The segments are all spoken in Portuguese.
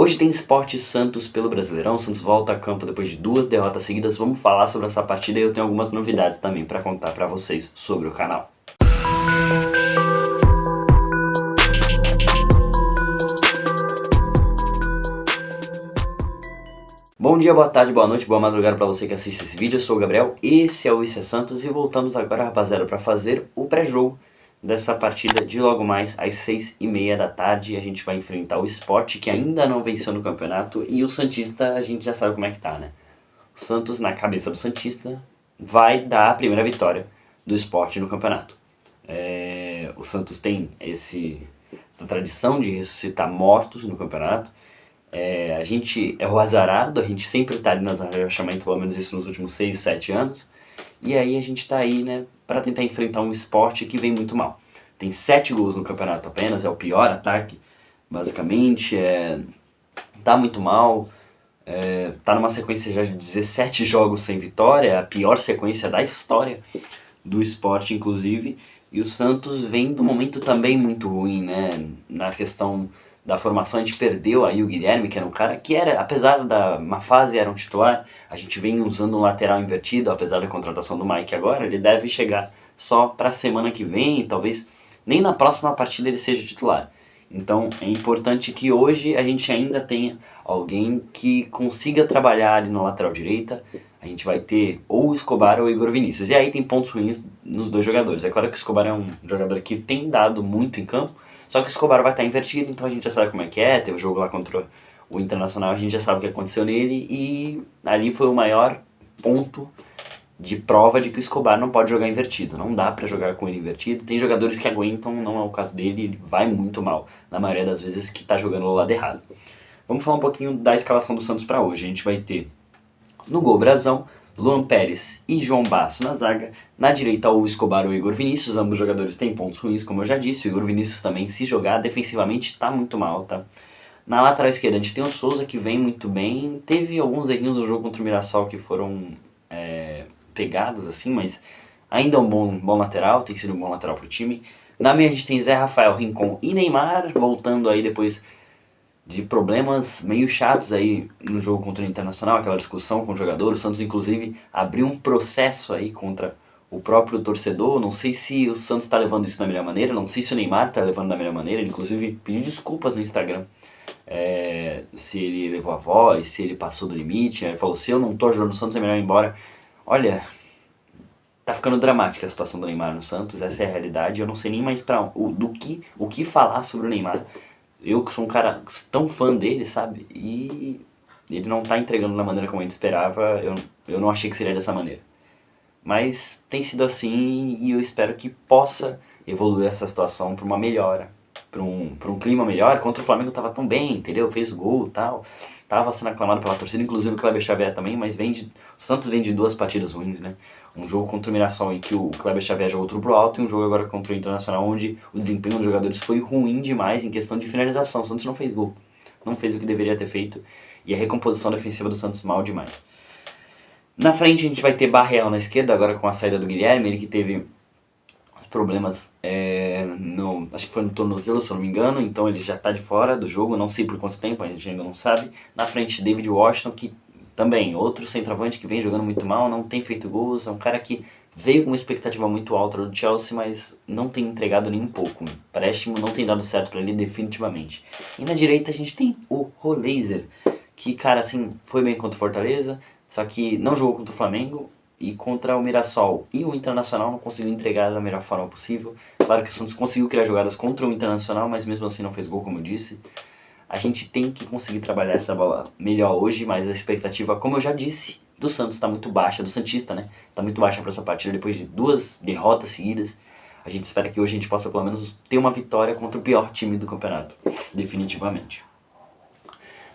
Hoje tem Sport Santos pelo Brasileirão. O Santos volta a campo depois de 2 derrotas seguidas. Vamos falar sobre essa partida e eu tenho algumas novidades também para contar para vocês sobre o canal. Bom dia, boa tarde, boa noite, boa madrugada para você que assiste esse vídeo. Eu sou o Gabriel, esse é o Isso é Santos e voltamos agora, rapaziada, para fazer o pré-jogo dessa partida de logo mais às 6h30 da tarde. A gente vai enfrentar o Sport, que ainda não venceu no campeonato, e o Santista a gente já sabe como é que tá, né? O Santos, na cabeça do Santista, vai dar a primeira vitória do Sport no campeonato. O Santos tem essa tradição de ressuscitar mortos no campeonato. A gente é o azarado, a gente sempre tá ali no rebaixamento, pelo menos isso nos últimos 6, 7 anos. E aí a gente tá aí, né, pra tentar enfrentar um Sport que vem muito mal. Tem 7 gols no campeonato apenas, é o pior ataque, basicamente. Tá muito mal, tá numa sequência já de 17 jogos sem vitória, a pior sequência da história do Sport, inclusive. E o Santos vem de um momento também muito ruim, né, na questão da formação. A gente perdeu aí o Guilherme, que era um cara que era, apesar da má fase, era um titular. A gente vem usando um lateral invertido, apesar da contratação do Mike agora. Ele deve chegar só para a semana que vem, talvez nem na próxima partida ele seja titular. Então é importante que hoje a gente ainda tenha alguém que consiga trabalhar ali na lateral direita. A gente vai ter ou o Escobar ou o Igor Vinícius. E aí tem pontos ruins nos dois jogadores. É claro que o Escobar é um jogador que tem dado muito em campo, só que o Escobar vai estar invertido, então a gente já sabe como é que é. Teve o jogo lá contra o Internacional, a gente já sabe o que aconteceu nele, e ali foi o maior ponto de prova de que o Escobar não pode jogar invertido. Não dá pra jogar com ele invertido. Tem jogadores que aguentam, não é o caso dele, ele vai muito mal, na maioria das vezes que tá jogando do lado errado. Vamos falar um pouquinho da escalação do Santos pra hoje. A gente vai ter no gol Brazão, Luan Pérez e João Basso na zaga. Na direita, o Escobar ou o Igor Vinícius. Ambos jogadores têm pontos ruins, como eu já disse. O Igor Vinícius também, se jogar defensivamente, tá muito mal, tá? Na lateral esquerda, a gente tem o Souza, que vem muito bem. Teve alguns errinhos no jogo contra o Mirassol que foram pegados, assim, mas ainda é um bom lateral. Tem sido um bom lateral pro time. Na meia, a gente tem Zé Rafael, Rincon e Neymar, voltando aí depois de problemas meio chatos aí no jogo contra o Internacional, aquela discussão com o jogador. O Santos, inclusive, abriu um processo aí contra o próprio torcedor. Não sei se o Santos está levando isso da melhor maneira, não sei se o Neymar está levando da melhor maneira. Ele, inclusive, pediu desculpas no Instagram, se ele levou a voz, se ele passou do limite. Ele falou: se eu não tô ajudando o Santos, é melhor ir embora. Olha, tá ficando dramática a situação do Neymar no Santos, essa é a realidade. Eu não sei nem mais o que falar sobre o Neymar. Eu que sou um cara tão fã dele, sabe? E ele não tá entregando da maneira como a gente esperava. Eu não achei que seria dessa maneira. Mas tem sido assim, e eu espero que possa evoluir essa situação para uma melhora, para um clima melhor. Contra o Flamengo tava tão bem, entendeu? Fez gol e tal. Tava sendo aclamado pela torcida, inclusive o Kleber Xavier também, mas o Santos vem de 2 partidas ruins, né? Um jogo contra o Mirassol em que o Kleber Xavier jogou tudo pro alto, e um jogo agora contra o Internacional onde o desempenho dos jogadores foi ruim demais em questão de finalização. O Santos não fez gol, não fez o que deveria ter feito, e a recomposição defensiva do Santos mal demais. Na frente a gente vai ter Barreal na esquerda, agora com a saída do Guilherme, ele que teve problemas, acho que foi no tornozelo, se eu não me engano, então ele já está de fora do jogo, não sei por quanto tempo, a gente ainda não sabe. Na frente, David Washington, que também, outro centroavante que vem jogando muito mal, não tem feito gols, é um cara que veio com uma expectativa muito alta do Chelsea, mas não tem entregado nem um pouco. O empréstimo não tem dado certo para ele definitivamente. E na direita a gente tem o Roleiser, que, cara, assim, foi bem contra o Fortaleza, só que não jogou contra o Flamengo, e contra o Mirassol e o Internacional não conseguiu entregar da melhor forma possível. Claro que o Santos conseguiu criar jogadas contra o Internacional, mas mesmo assim não fez gol, como eu disse. A gente tem que conseguir trabalhar essa bola melhor hoje, mas a expectativa, como eu já disse, do Santos está muito baixa, do Santista, né? Está muito baixa para essa partida depois de 2 derrotas seguidas. A gente espera que hoje a gente possa pelo menos ter uma vitória contra o pior time do campeonato, definitivamente.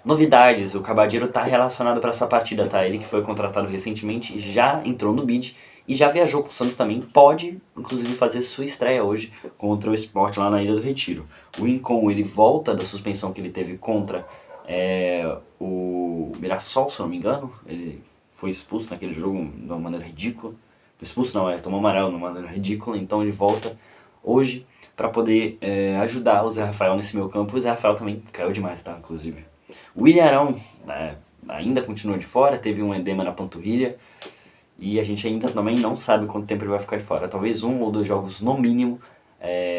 Novidades, o Cabadeiro está relacionado para essa partida, tá? Ele que foi contratado recentemente, já entrou no bid e já viajou com o Santos também. Pode, inclusive, fazer sua estreia hoje contra o Sport lá na Ilha do Retiro. O Rincon, ele volta da suspensão que ele teve contra o Mirassol, se eu não me engano. Ele foi expulso naquele jogo de uma maneira ridícula. Expulso não, tomou amarelo de uma maneira ridícula, então ele volta hoje para poder ajudar o Zé Rafael nesse meio campo. O Zé Rafael também caiu demais, tá? Inclusive. O William Arão ainda continua de fora, teve um edema na panturrilha e a gente ainda também não sabe quanto tempo ele vai ficar de fora. Talvez 1 ou 2 jogos no mínimo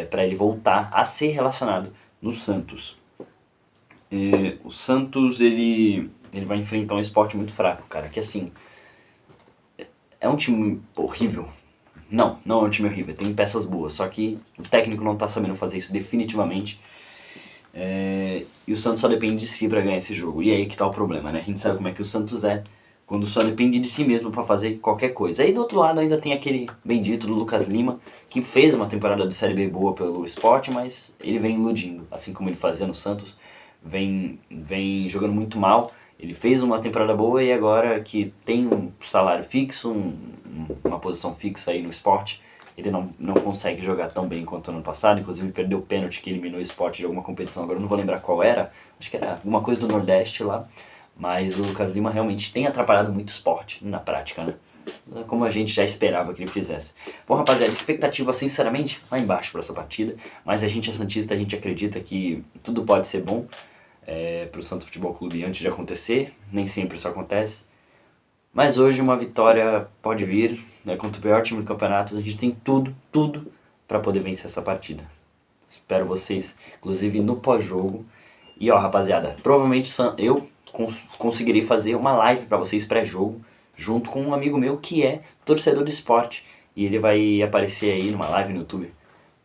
para ele voltar a ser relacionado no Santos. O Santos ele vai enfrentar um esporte muito fraco, cara, que assim, é um time horrível. Não é um time horrível, tem peças boas, só que o técnico não tá sabendo fazer isso definitivamente. E o Santos só depende de si pra ganhar esse jogo. E aí que tá o problema, né? A gente sabe como é que o Santos é quando só depende de si mesmo pra fazer qualquer coisa. Aí do outro lado ainda tem aquele bendito do Lucas Lima, que fez uma temporada de Série B boa pelo Sport, mas ele vem iludindo, assim como ele fazia no Santos, vem jogando muito mal. Ele fez uma temporada boa e agora que tem um salário fixo, uma posição fixa aí no Sport, ele não consegue jogar tão bem quanto ano passado. Inclusive perdeu o pênalti que eliminou o Sport de alguma competição, agora eu não vou lembrar qual era, acho que era alguma coisa do Nordeste lá. Mas o Lucas Lima realmente tem atrapalhado muito o Sport na prática, né? Como a gente já esperava que ele fizesse. Bom, rapaziada, expectativa sinceramente lá embaixo para essa partida, mas a gente é santista, a gente acredita que tudo pode ser bom para o Santos Futebol Clube antes de acontecer, nem sempre isso acontece. Mas hoje uma vitória pode vir, né, contra o pior time do campeonato, a gente tem tudo para poder vencer essa partida. Espero vocês, inclusive no pós-jogo. E ó, rapaziada, provavelmente eu conseguirei fazer uma live para vocês pré-jogo, junto com um amigo meu que é torcedor do esporte. E ele vai aparecer aí numa live no YouTube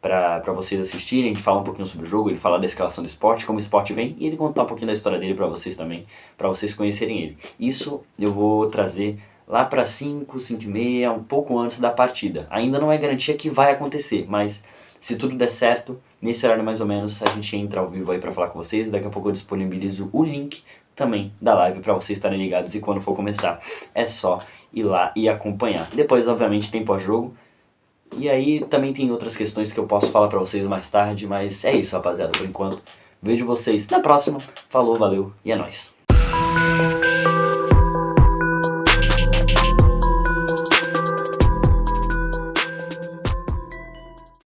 pra vocês assistirem. A gente fala um pouquinho sobre o jogo, ele fala da escalação do esporte, como o esporte vem, e ele contar um pouquinho da história dele pra vocês também, pra vocês conhecerem ele. Isso eu vou trazer lá pra 5, 5 e meia, um pouco antes da partida. Ainda não é garantia que vai acontecer, mas se tudo der certo, nesse horário mais ou menos, a gente entra ao vivo aí pra falar com vocês. Daqui a pouco eu disponibilizo o link também da live para vocês estarem ligados, e quando for começar é só ir lá e acompanhar. Depois, obviamente, tem pós-jogo, e aí também tem outras questões que eu posso falar pra vocês mais tarde, mas é isso, rapaziada, por enquanto. Vejo vocês na próxima. Falou, valeu e é nóis.